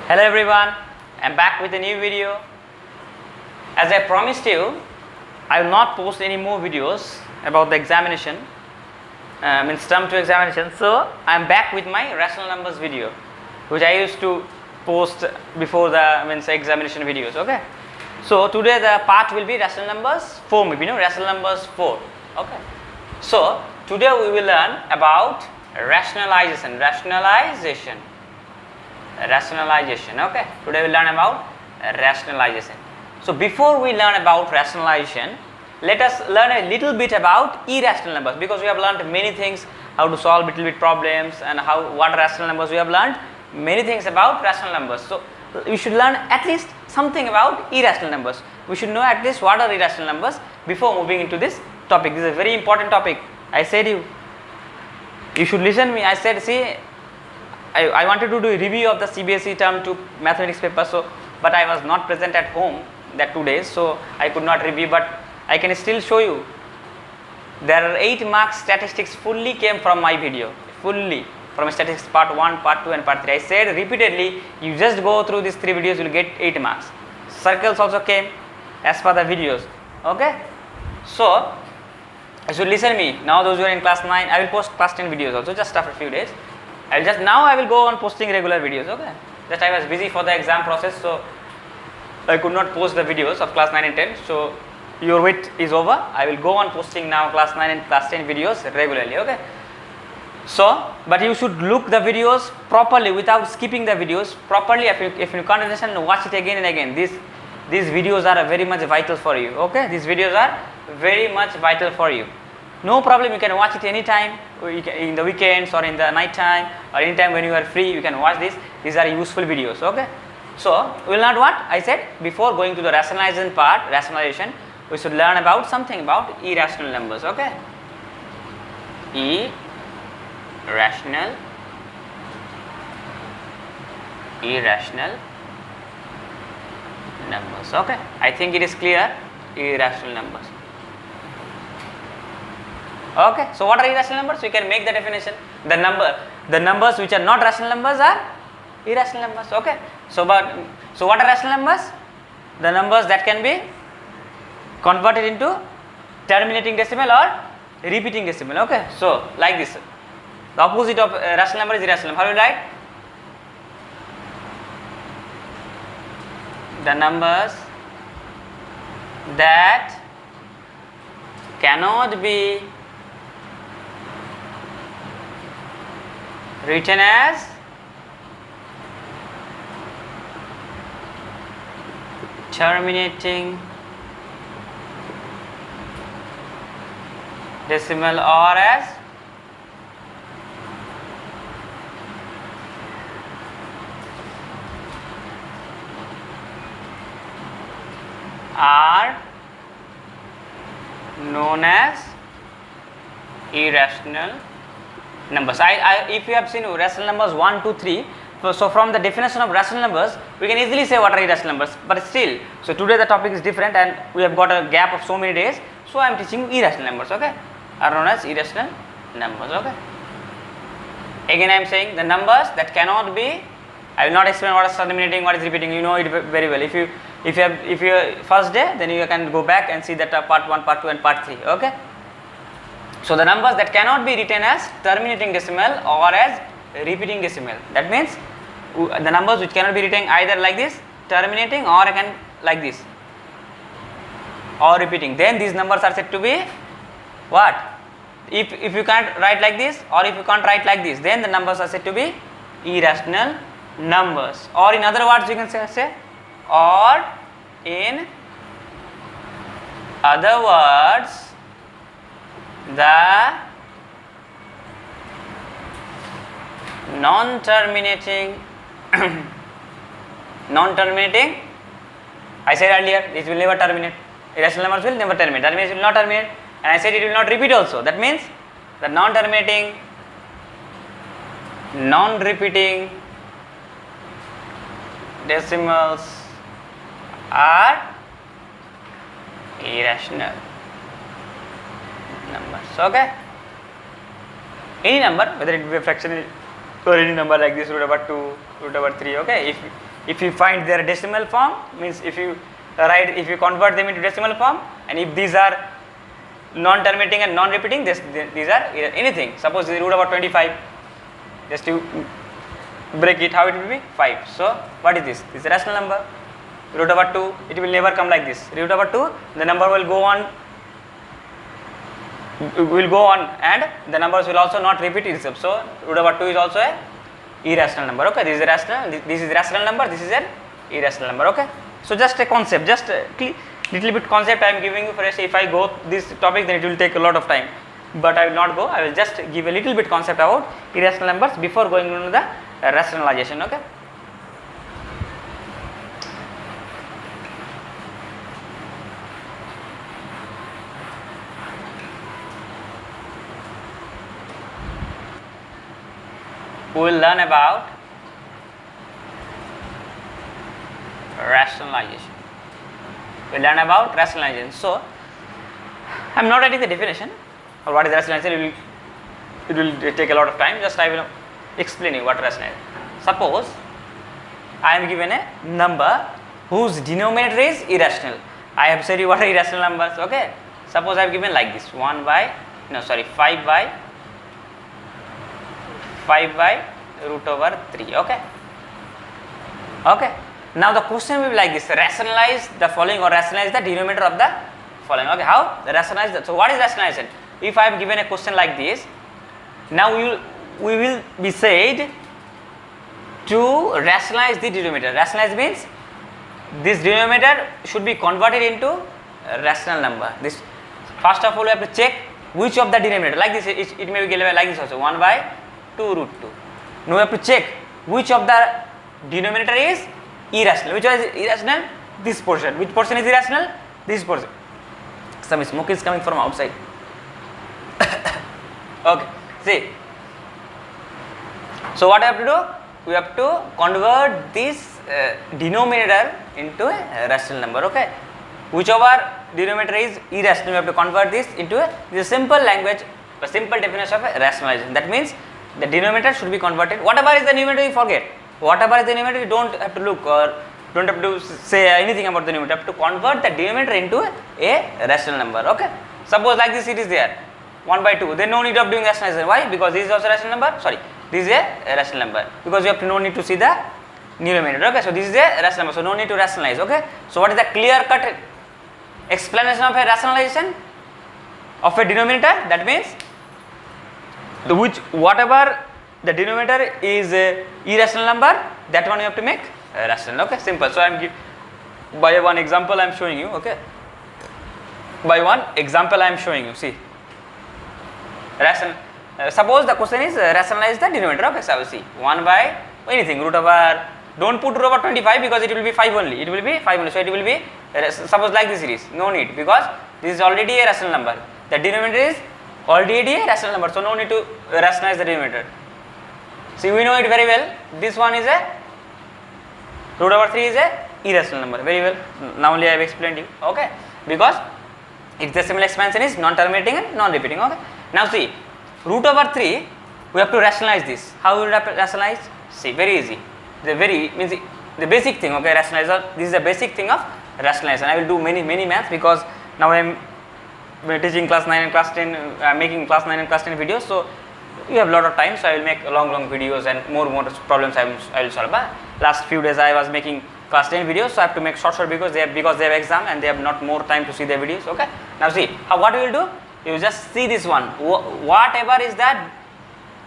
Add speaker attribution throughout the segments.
Speaker 1: Hello everyone, I am back with a new video. As I promised you, I will not post any more videos about the examination, means term 2 examination. So I am back with my rational numbers video, which I used to post before the examination videos. Okay. So today the part will be rational numbers 4, maybe rational numbers 4. Okay. So today we will learn about rationalization. Okay, today we will learn about rationalization. So before we learn about rationalization, let us learn a little bit about irrational numbers, because we have learned many things, how to solve little bit problems and what are rational numbers. We have learned many things about rational numbers. So we should learn at least something about irrational numbers. We should know at least what are irrational numbers before moving into this topic. This is a very important topic. I said you should listen me. I said, see, I wanted to do a review of the CBSE term 2 mathematics paper, but I was not present at home that 2 days, so I could not review, but I can still show you. There are 8 marks statistics fully came from my video, fully from statistics part 1, part 2 and part 3. I said repeatedly, you just go through these 3 videos, you will get 8 marks. Circles also came as per the videos. Okay, so you should listen me. Now those who are in class 9, I will post class 10 videos also just after a few days. I will go on posting regular videos. Okay, just I was busy for the exam process, so I could not post the videos of class 9 and 10. So your wait is over. I will go on posting now class 9 and class 10 videos regularly. Okay, so but you should look the videos properly without skipping the videos properly. If you can't understand, watch it again and again. These videos are very much vital for you. Okay, these videos are very much vital for you. No problem, you can watch it anytime, in the weekends or in the night time or anytime when you are free, you can watch this. These are useful videos. Okay, so we will learn what I said before going to the rationalization. We should learn about something about irrational numbers. Okay, irrational numbers. Okay, I think it is clear. Irrational numbers. Okay, so what are irrational numbers? We can make the definition. The numbers which are not rational numbers are irrational numbers. Okay, so what are rational numbers? The numbers that can be converted into terminating decimal or repeating decimal. Okay, so like this, the opposite of rational number is irrational number. How do you write? The numbers that cannot be written as terminating decimal or as are known as irrational numbers. If you have seen rational numbers 1, 2, 3, so from the definition of rational numbers, we can easily say what are irrational numbers. But still, so today the topic is different and we have got a gap of so many days. So I am teaching irrational numbers. Okay, are known as irrational numbers. Okay. Again I am saying the numbers that cannot be. I will not explain what is terminating, what is repeating. You know it very well. If you are first day, then you can go back and see that part 1, part 2 and part 3. Okay. So the numbers that cannot be written as terminating decimal or as repeating decimal. That means the numbers which cannot be written either like this, terminating, or again like this, or repeating. Then these numbers are said to be what? If you can't write like this, or if you can't write like this, then the numbers are said to be irrational numbers. Or in other words, you can say or in other words, the non-terminating I said earlier, it will never terminate. Irrational numbers will never terminate. That means it will not terminate, and I said it will not repeat also. That means the non-terminating, non-repeating decimals are irrational numbers. Okay, any number, whether it be a fraction or any number like this, root over 2, root over 3. Okay, if you find their decimal form, means if you convert them into decimal form, and if these are non-terminating and non-repeating, these are anything. Suppose the root over 25, just you break it, how it will be 5. So what is this? This is a rational number. Root over 2, it will never come like this. Root over 2, the number will go on and the numbers will also not repeat itself. So root over 2 is also a irrational number. Okay, this is a rational, this is rational number, this is an irrational number. Okay, so just a concept, just a little bit concept I am giving you. For if I go this topic, then it will take a lot of time, but I will not go. I will just give a little bit concept about irrational numbers before going into the rationalization. Okay. We will learn about rationalization. We will learn about rationalization. So, I am not writing the definition or what is rationalization. It will take a lot of time. Just I will explain you what rationalization. Suppose I am given a number whose denominator is irrational. I have said you what are irrational numbers. Okay. Suppose I have given like this 5 by root over 3. Okay. Okay. Now the question will be like this: rationalize the following or rationalize the denominator of the following. Okay. How? Rationalize that. So what is rationalization? If I am given a question like this, now we will be said to rationalize the denominator. Rationalize means this denominator should be converted into a rational number. This first of all we have to check which of the denominator, like this, it may be given like this also, 1 by 2 root 2. Now we have to check which of the denominator is irrational. Which one is irrational? This portion. Which portion is irrational? This portion. Some smoke is coming from outside. Okay, see. So what I have to do? We have to convert this denominator into a rational number. Okay, whichever denominator is irrational, we have to convert this into a simple language, a simple definition of a rationalization. That means the denominator should be converted. Whatever is the numerator, you forget. Whatever is the numerator, you don't have to look or don't have to say anything about the numerator. You have to convert the denominator into a rational number. Okay. Suppose like this it is there 1 by 2. Then no need of doing rationalization. Why? Because this is also a rational number. Sorry, this is a rational number. Because you have to no need to see the numerator. Okay. So this is a rational number. So no need to rationalize. Okay. So what is the clear cut explanation of a rationalization of a denominator? That means whatever the denominator is a irrational number, that one you have to make rational. Okay, simple. So I am by one example I am showing you. Okay, by one example I am showing you. See, suppose the question is rationalize the denominator. Okay, so I will see 1 by anything root over. Don't put root over 25 because it will be 5 only. It will be 5 only. So it will be suppose like this series. No need, because this is already a rational number. The denominator is already a rational number. So no need to rationalize the denominator. See, we know it very well. This one is a root over 3 is a irrational number. Very well. Now only I have explained you. Okay, because its decimal expansion is non-terminating and non-repeating. Okay. Now see, root over 3 we have to rationalize this. How will we rationalize? See, very easy. The the basic thing. Okay, rationalizer. This is the basic thing of rationalization. I will do many maths because now I am teaching class 9 and class 10. I am making class 9 and class 10 videos. So you have a lot of time, so I will make long videos and more problems I will solve. Last few days I was making class 10 videos, so I have to make short because they have exam and they have not more time to see their videos. Okay. Now see, what you will do? You will just see this one. Whatever is that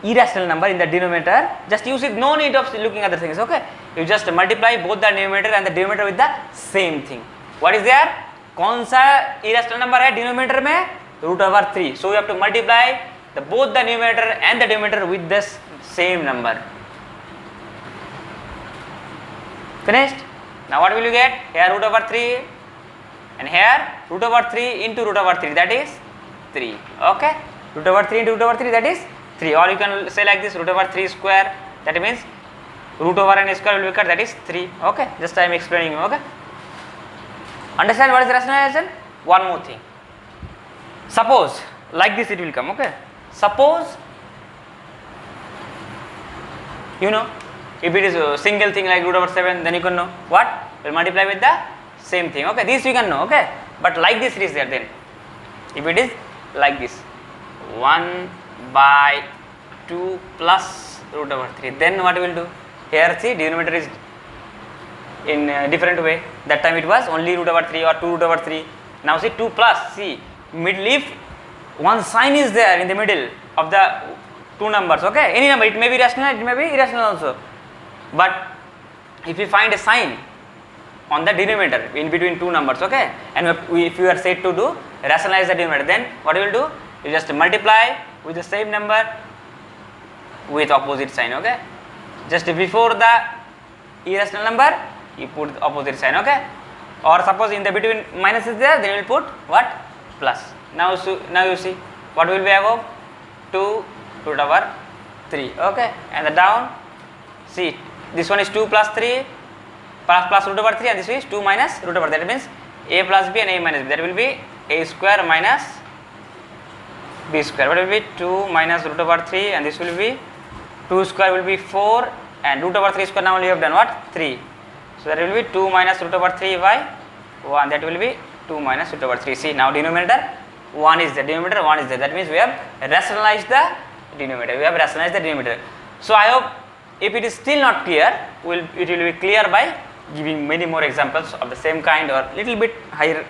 Speaker 1: irrational number in the denominator, just use it. No need of looking at the things. Okay. You just multiply both the numerator and the denominator with the same thing. What is there? कौन सा irrational number है denominator में? Root over 3. So you have to multiply both the numerator and the denominator with this same number. Finished? Now what will you get? Here root over 3 and here root over 3 into root over 3, that is 3. Okay, root over 3 into root over 3, that is 3. Or you can say like this, root over 3 square, that means root over n square will become, that is 3. Okay, just I am explaining you. Okay, understand what is rationalization? One more thing. Suppose like this it will come. Okay, suppose you know If it is a single thing like root over 7, then you can know what? Will multiply with the same thing. Okay, this you can know. Okay, but like this it is there then. If it is like this, 1 by 2 plus root over 3, then what we will do? Here see, denominator is in a different way. That time it was only root over 3 or 2 root over 3. Now see 2 plus, see middle, if one sign is there in the middle of the two numbers, okay, any number, it may be rational, it may be irrational also, but if you find a sign on the denominator in between two numbers, okay, and if you are said to do rationalize the denominator, then what you will do? You just multiply with the same number with opposite sign, okay. Just before the irrational number you put the opposite sign, okay, or suppose in the between minus is there, then you will put what? Plus. Now you see what will be above? 2 root over 3, okay, and the down, see this one is 2 plus 3 plus root over 3, and this is 2 minus root over, that means a plus b and a minus b, that will be a square minus b square. What will be 2 minus root over 3, and this will be 2 square will be 4, and root over 3 square, now only you have done what? 3. So that will be 2 minus root over 3 by 1, that will be 2 minus root over 3. See, now denominator 1 is there, denominator 1 is there, that means we have rationalized the denominator, So I hope if it is still not clear, it will be clear by giving many more examples of the same kind or little bit higher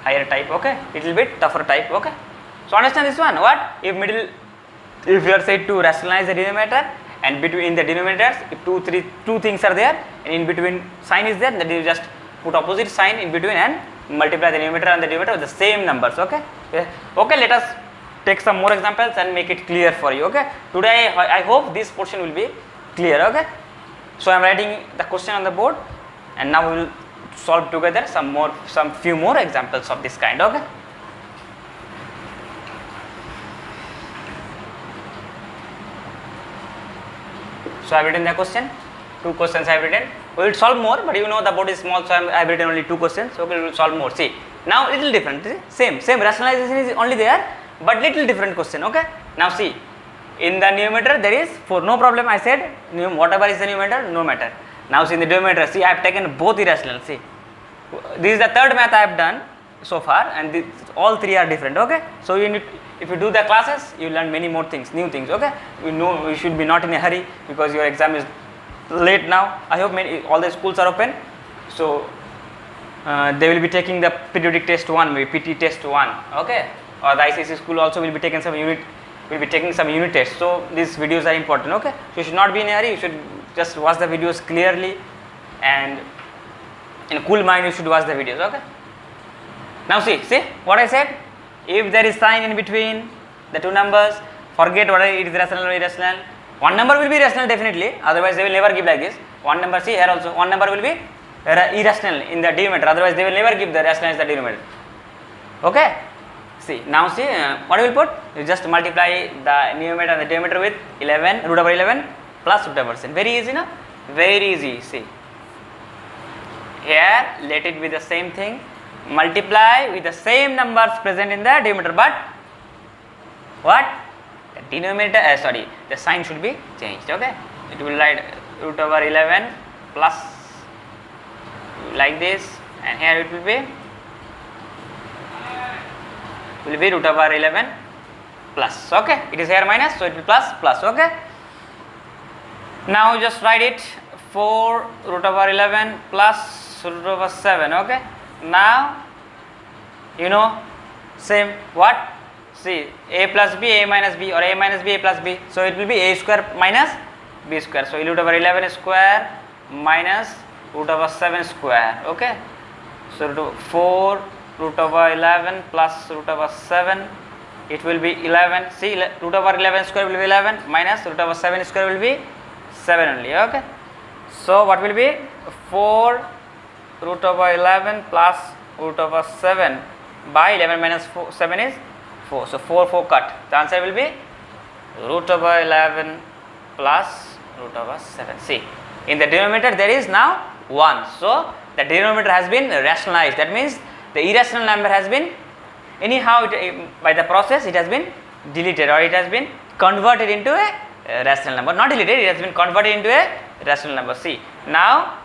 Speaker 1: type, okay, little bit tougher type, okay. So understand this one, what? If you are said to rationalize the denominator, and between the denominators, if two things are there, and in between sign is there, then you just put opposite sign in between and multiply the numerator and the denominator with the same numbers, okay. Okay, let us take some more examples and make it clear for you, okay. Today I hope this portion will be clear, okay. So I am writing the question on the board, and now we will solve together some few more examples of this kind, okay. So I have written the question, 2 questions I have written. We will solve more, but you know the board is small, so I have written only 2 questions. So we will solve more. See, now little different. Same rationalization is only there, but little different question. Okay. Now see, in the numerator there is 4. No problem. I said whatever is the numerator, no matter. Now see in the denominator. See, I have taken both irrational. See, this is the third math I have done so far, and all 3 are different. Okay. So if you do the classes, you learn many more things, new things. Okay. You should be not in a hurry because your exam is late now. I hope all the schools are open, so they will be taking the periodic test 1, maybe PT test 1, okay, or the ICSE school also will be taking some unit tests. So these videos are important, okay. So you should not be in a hurry. You should just watch the videos clearly, and in a cool mind you should watch the videos, okay. Now see what I said. If there is sign in between the two numbers, forget whether it is rational or irrational. One number will be rational definitely, otherwise they will never give like this. One number, see here also, one number will be irrational in the denominator, otherwise they will never give the rational as the denominator. Okay. See, now see what you will put? You just multiply the numerator and the denominator with 11 root over 11 plus root over 7. Very easy, no? Very easy. See, here let it be the same thing. Multiply with the same numbers present in the denominator, but what? The denominator, the sign should be changed, okay. It will write root over 11 plus like this, and here it will be root over 11 plus, okay. It is here minus, so it will plus, okay. Now just write it 4 root over 11 plus root over 7, okay. Now you know same what? See, a plus b, a minus b, or a minus b, a plus b. So it will be a square minus b square. So root over 11 square minus root over 7 square, okay. So 4 root over 11 plus root over 7, it will be 11. See, root over 11 square will be 11 minus root over 7 square will be 7 only, okay. So what will be 4 root over 11 plus root over 7 by 11 minus 7 is 4. So 4 cut. The answer will be root over 11 plus root over 7. See, in the denominator there is now 1. So the denominator has been rationalized. That means the irrational number has been anyhow by the process it has been deleted, or it has been converted into a rational number. Not deleted, it has been converted into a rational number. See, now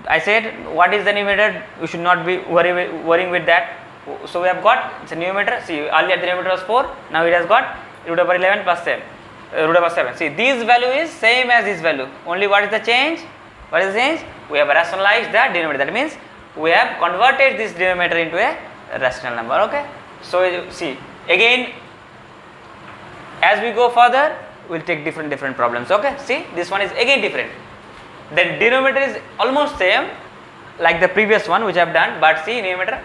Speaker 1: I said what is the numerator, you should not be worrying with that. So we have got the numerator, see earlier the numerator was 4, now it has got root over 11 plus 7, root over 7. See, this value is same as this value, only what is the change? What is the change? We have rationalized the denominator, that means we have converted this denominator into a rational number, okay. So see, again as we go further, we will take different problems, okay. See, this one is again different. The denominator is almost same like the previous one which I have done, but see numerator,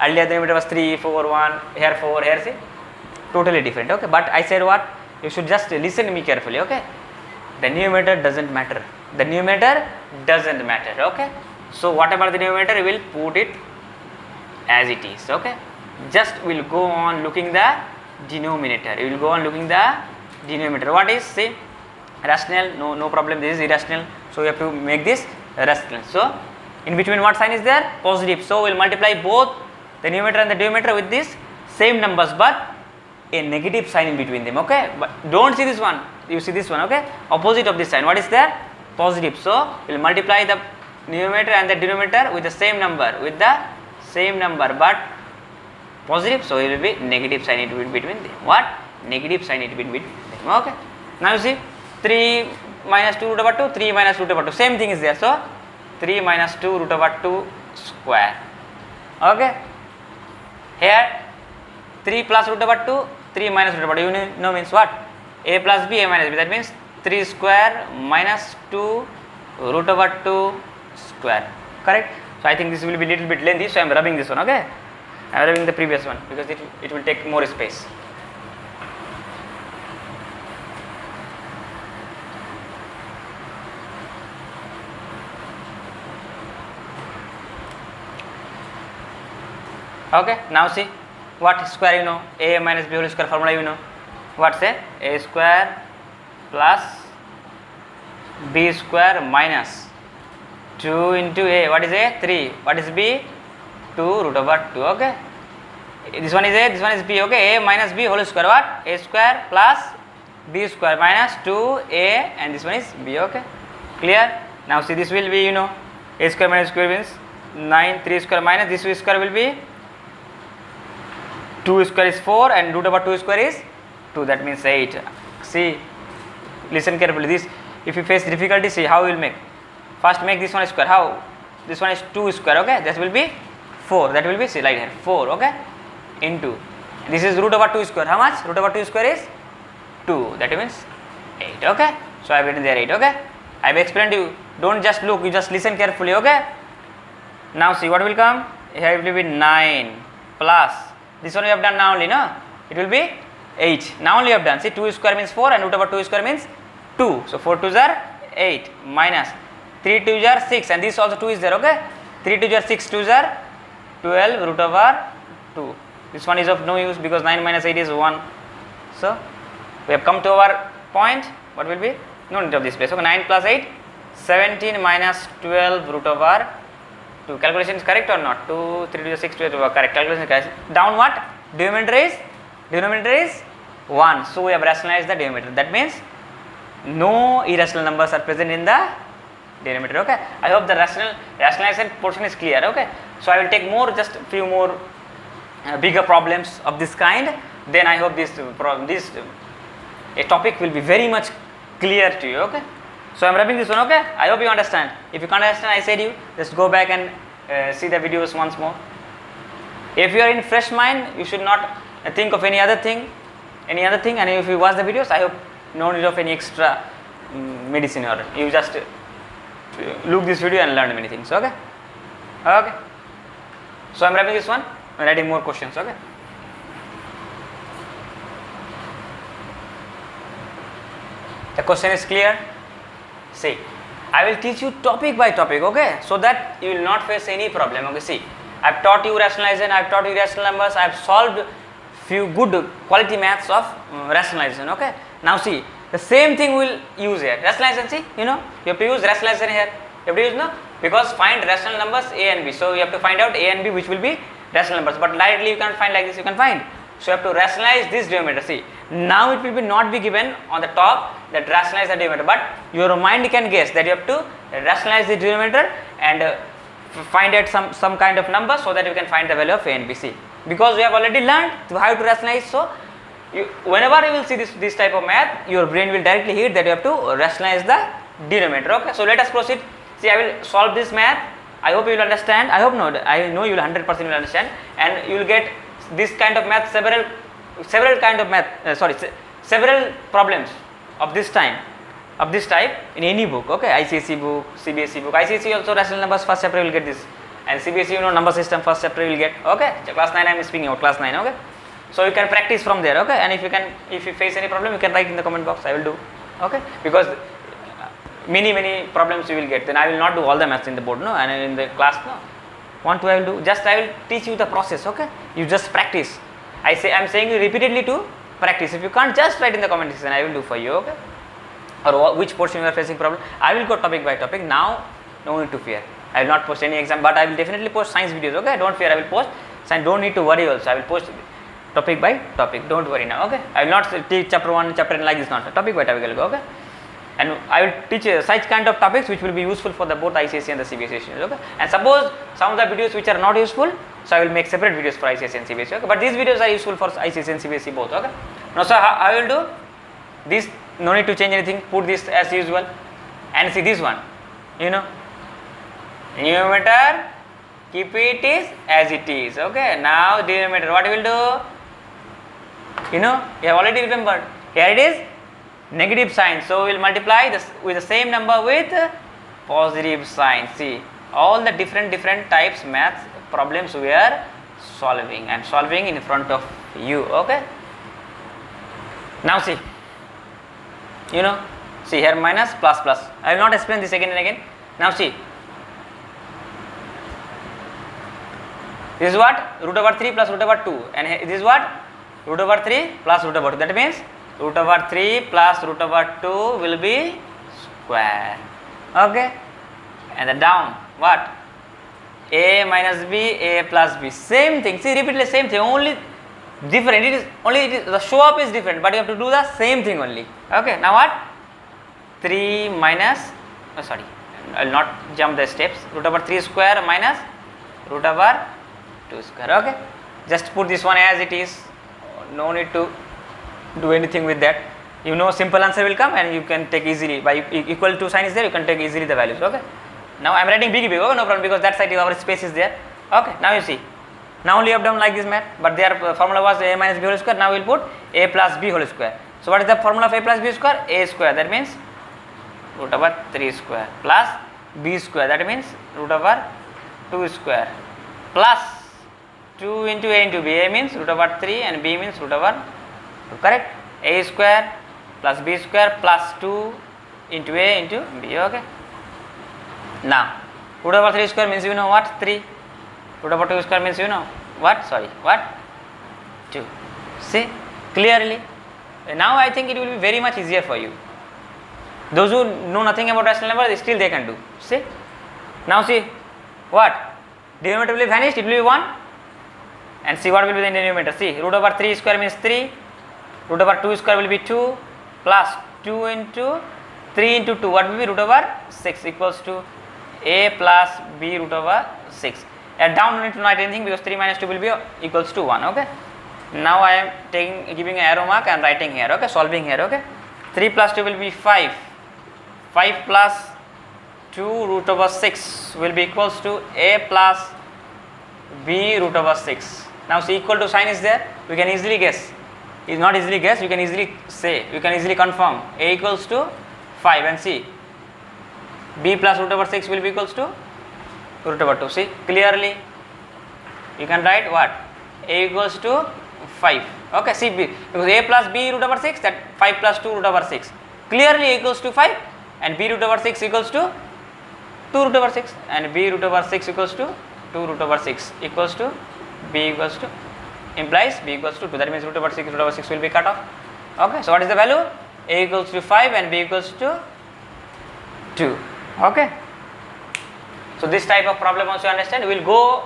Speaker 1: earlier the numerator was 3, 4, 1, here 4, here see, totally different, okay. But I said what, you should just listen to me carefully, okay. The numerator doesn't matter, the numerator doesn't matter, okay. So whatever the numerator, we will put it as it is, okay. Just we will go on looking the denominator, we will go on looking the denominator. What is, see, rational, no problem, this is irrational, so we have to make this rational. So in between what sign is there? Positive. So we will multiply both the numerator and the denominator with this same numbers, but a negative sign in between them, okay. But don't see this one, you see this one, okay. Opposite of this sign, what is there? Positive. So we will multiply the numerator and the denominator with the same number, but positive. So it will be negative sign in between them. What? Negative sign in between them, okay. Now you see 3 minus 2 root over 2, 3 minus root over 2, same thing is there. So 3 minus 2 root over 2 square, okay. Here 3 plus root over 2, 3 minus root over 2, you know means what? A plus b, a minus b, that means 3 square minus 2 root over 2 square, correct. So I think this will be little bit lengthy, so I am rubbing this one, okay. I am rubbing the previous one because it will take more space. Okay, now see what square you know, a minus b whole square formula you know. What say? A square plus b square minus 2 into a, what is a? 3, what is b? 2 root over 2, okay. This one is a, this one is b, okay. A minus b whole square, what? A square plus b square minus 2a, and this one is b, okay. Clear? Now see, this will be, you know, a square minus square means 9, 3 square minus this square will be 2 square is 4 and root over 2 square is 2, that means 8. See, listen carefully, this if you face difficulty, see how you will make. First make this one square, how? This one is 2 square, okay, that will be 4, that will be, see, right here 4, okay, into this is root over 2 square, how much? Root over 2 square is 2, that means 8, okay. So I have written there 8, okay. I have explained to you, don't just look, you just listen carefully, okay. Now see what will come, here it will be 9 plus, this one we have done now only, no, it will be 8, now only you have done, see 2 square means 4 and root over 2 square means 2, so 4 2s are 8 minus 3 2s are 6 and this also 2 is there, okay. 3 2s are 6, 2s are 12 root over 2, this one is of no use because 9 minus 8 is 1. So we have come to our point, what will be? No need of this place, okay. 9 plus 8, 17 minus 12 root over 2, calculation is correct or not? 2, 3 to 6, 2, correct, calculation is correct. Down what? Denominator is 1, so we have rationalized the denominator, that means no irrational numbers are present in the denominator, okay. I hope the rationalization portion is clear, okay. So I will take more, just few more bigger problems of this kind, then I hope this topic will be very much clear to you, okay. So I am rubbing this one, okay. I hope you understand. If you can't understand, I said you just go back and see the videos once more. If you are in fresh mind, you should not think of any other thing, and if you watch the videos, I hope no need of any extra medicine, or you just look this video and learn many things, okay. Okay. So I am writing this one, I am writing more questions, okay. The question is clear. See, I will teach you topic by topic, okay, so that you will not face any problem, okay. See, I have taught you rationalization, I have taught you rational numbers, I have solved few good quality maths of rationalization, okay. Now see, the same thing we will use here, rationalization, see, you know, you have to use rationalization here, you have to use, no, because find rational numbers a and b, so you have to find out a and b which will be rational numbers, but directly you cannot find like this, you can find, so you have to rationalize this denominator. See, Now it will be not be given on the top that rationalize the denominator, but your mind can guess that you have to rationalize the denominator and find out some kind of number so that you can find the value of a and b, c. Because we have already learned how to rationalize, so whenever you will see this type of math, your brain will directly hit that you have to rationalize the denominator. Okay, so let us proceed. See, I will solve this math. I hope you will understand. I hope not. I know you will 100% will understand, and you will get this kind of math, several kind of math. Several problems of this type in any book. Okay, ICSE book, CBSE book. ICSE also rational numbers first chapter will get this, and CBSE you know number system first chapter will get. Okay, class 9 I am speaking about class 9. Okay, so you can practice from there. Okay, and if you face any problem, you can write in the comment box. I will do. Okay, because many problems you will get. Then I will not do all the maths in the board, no, and in the class, no. What I will do? Just I will teach you the process. Okay, you just practice. I am saying you repeatedly to practice. If you can't, just write in the comment section. I will do for you. Okay, or which portion you are facing problem. I will go topic by topic. Now, no need to fear. I will not post any exam, but I will definitely post science videos. Okay, don't fear. I will post science. Don't need to worry. Also, I will post topic by topic. Don't worry now. Okay, I will not teach chapter 1, chapter 2 like this. Not topic by topic. I will go. Okay. And I will teach such kind of topics which will be useful for the both ICSE and the CBSE students. Okay, and suppose some of the videos which are not useful, so I will make separate videos for ICSE and CBSE. Okay, but these videos are useful for ICSE and CBSE both. Okay, now so I will do this. No need to change anything. Put this as usual, and see this one. You know, numerator, keep it is as it is. Okay, now denominator, what you will do? You know, you have already remembered. Here it is. Negative sign, so we will multiply this with the same number with positive sign. See, all the different types maths problems we are solving. I am solving in front of you. Okay, now see, you know, see here minus plus. I will not explain this again and again. Now see, this is what? Root over 3 plus root over 2, and this is what? Root over 3 plus root over 2. That means root over 3 plus root over 2 will be square. Okay, and the down what? A minus b, a plus b. Same thing. See, repeatedly same thing. Only different. It is the show up is different, but you have to do the same thing only. Okay. Now what? 3 minus. I will not jump the steps. Root over 3 square minus root over 2 square. Okay. Just put this one as it is. No need to do anything with that. You know, simple answer will come and you can take easily. By equal to sign is there, you can take easily the values. Okay, now I am writing big. Okay, no problem, because that side our space is there. Okay, now you see, now only have done like this math, but their formula was a minus b whole square. Now we will put a plus b whole square. So what is the formula of a plus b square? A square, that means root over 3 square, plus b square, that means root over 2 square, plus 2 into a into b. A means root over 3 and b means root over 2, correct? A square plus b square plus 2 into a into b. Okay, now root over 3 square means you know what? 3. Root over 2 square means you know what? 2. See clearly. Now I think it will be very much easier for you. Those who know nothing about rational number, still they can do. See, now see what? Denominator will be vanished, it will be 1, and see what will be the denominator. See, root over 3 square means 3, root over 2 square will be 2, plus 2 into 3 into 2, what will be? Root over 6 equals to a plus b root over 6. And down, no need to write anything, because 3 minus 2 will be equals to 1. Okay, now I am giving an arrow mark and writing here. Okay, solving here. Okay, 3 plus 2 will be 5, 5 plus 2 root over 6 will be equals to a plus b root over 6. Now see, equal to sign is there, we can easily guess. Is not easily guess, you can easily say, you can easily confirm. A equals to 5, and see, b plus root over 6 will be equals to root over 2. See clearly, you can write what? A equals to 5. Okay, see, b, because a plus b root over 6, that 5 plus 2 root over 6. Clearly a equals to 5, and b root over 6 equals to 2 root over 6, and b root over 6 equals to 2 root over 6 equals to b equals to, implies b equals to 2. That means root over 6 will be cut off. Okay, so what is the value? A equals to 5 and b equals to 2. Okay, so this type of problem also understand. We will go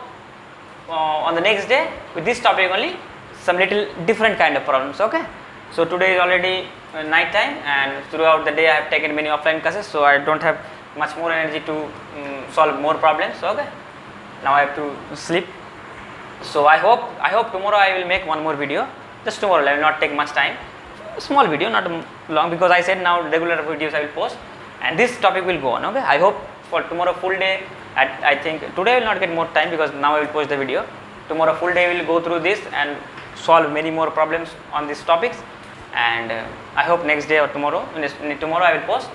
Speaker 1: on the next day with this topic only, some little different kind of problems. Okay, So today is already night time, and throughout the day I have taken many offline classes, so I don't have much more energy to solve more problems. Okay, now I have to sleep. So I hope tomorrow I will make one more video. Just tomorrow, I will not take much time. Small video, not long, because I said now regular videos I will post, and this topic will go on. Okay, I hope for tomorrow full day. I think today I will not get more time because now I will post the video. Tomorrow full day we will go through this and solve many more problems on these topics, and I hope next day or tomorrow I will post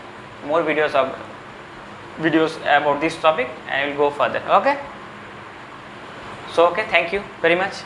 Speaker 1: more videos about this topic and I will go further. Okay, so okay, thank you very much.